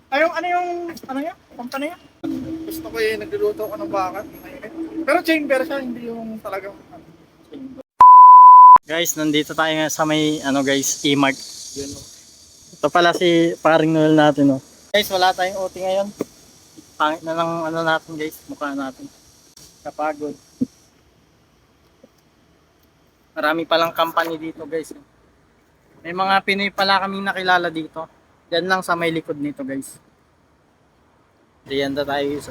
Ay, yung, ano yung, company yan? Gusto ko yung nagluluto ko ng bakal. Pero chamber siya, hindi yung talagang, chamber. Guys, nandito tayo nga sa may, guys, E-Mart. Yun, no? Ito pala si paring Noel natin, no? Guys, wala tayong OT ngayon. Pangit na lang, natin, guys, mukha natin. Kapagod. Marami palang company dito, guys. May mga Pinoy pala kaming nakilala dito. Diyan lang sa may likod nito, guys. Diyan na tayo, guys.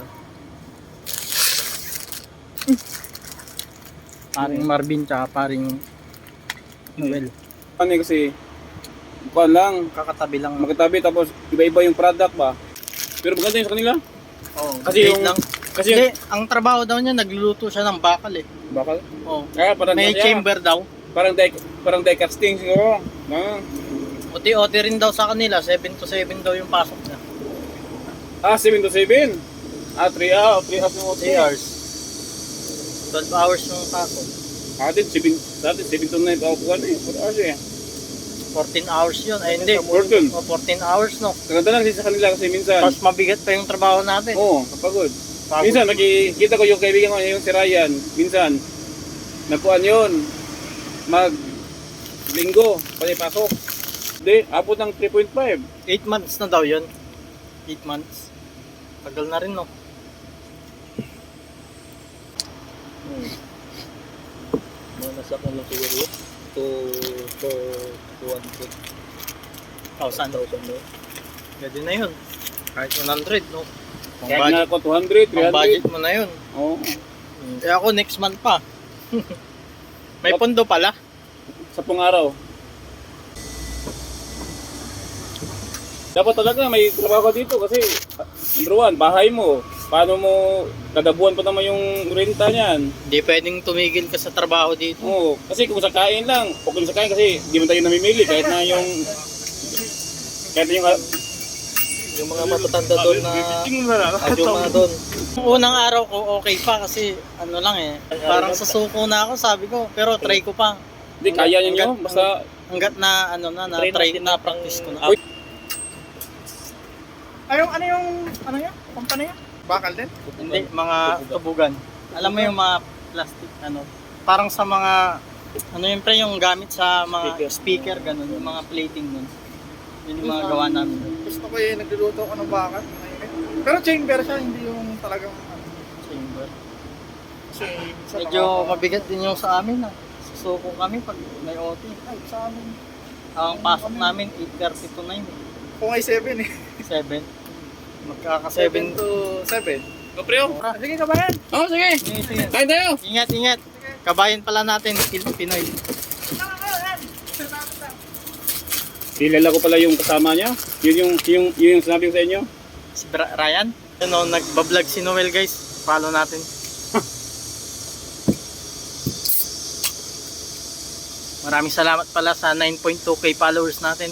Paring Marvin tsaka paring Noel. Ano kasi, bukan lang, Kakatabi lang. makitabi tapos iba-iba yung product ba? Pero maganda yung sa kanila. Oo, Kasi grade yung, lang. kasi Hindi, yung, ang trabaho daw niya, nagluluto siya ng bakal eh. bakal? Oo. Parang May siya, chamber daw. parang die casting siguro. Ah, OT-OT rin daw sa kanila, 7 to 7 daw yung pasok niya. 7 to 7. 3 hours yung OT. 3 hours. 12 hours yung pasok. Atin 7 to 9 ako ano eh. 4 hours eh. 14 hours yun. Ay hindi, 14. 14 hours no. Maganda lang sa kanila kasi minsan. Tapos mabigat pa yung trabaho natin. Oo, kapagod. Pagod. Minsan nakikita ko yung kaibigan ko, yung si Ryan. Minsan, nagpuan yun. Linggo, pati pasok. Hindi, abot ng 3.5. 8 months na daw yun. 8 months. Tagal na rin no. Nasak na lang siguro to 200,000 1,000. Pwede na yun. Kahit 100 no. Pang Kaya budget, na ako 200, pang 300. budget mo na yun. Oo. Eh ako next month pa. May pondo pala. Sa pong araw. Dapat talaga may trabaho ka dito kasi number one, bahay mo. Paano mo, kada buwan pa naman yung renta niyan. Hindi pwedeng tumigil ka sa trabaho dito. Oo, kasi kung sa kain lang, okay sa kain kasi di man tayo namimili kahit na yung yung mga matatanda doon na yung mga doon. Unang araw ko okay pa kasi ano lang eh. Parang sa suko na ako sabi ko. Pero try ko pa. hindi kaya niyo basta Hanggat na try na practice ko na. Uy. Ay, yung, company yan? Bakal din? Hindi, mga tubugan. Alam mo yung mga plastic, parang sa mga, yun pre, yung gamit sa mga speaker, ganun, yung mga plating nun. Yun yung mga gawa namin. Gusto ko yung nagluluto ko ng bakal. Pero chamber siya, hindi yung talagang chamber. Medyo mabigat din yung sa amin. Susuko kami pag may OT. Ay, sa amin. Ang pasok namin 8:30 to 9. Kung ay 7 eh. 7. Magkaka 7 to 7. Kapreo. Sige, kabayan. Oo, sige. Sige. Kain tayo. Ingat, ingat. Kabayan pala natin, Pinoy. Kilala ko pala yung kasama niya. Yun yung sinabi ko sa inyo. Si Ryan. Nagbablog si Noel guys. Follow natin. Maraming salamat pala sa 9.2k followers natin.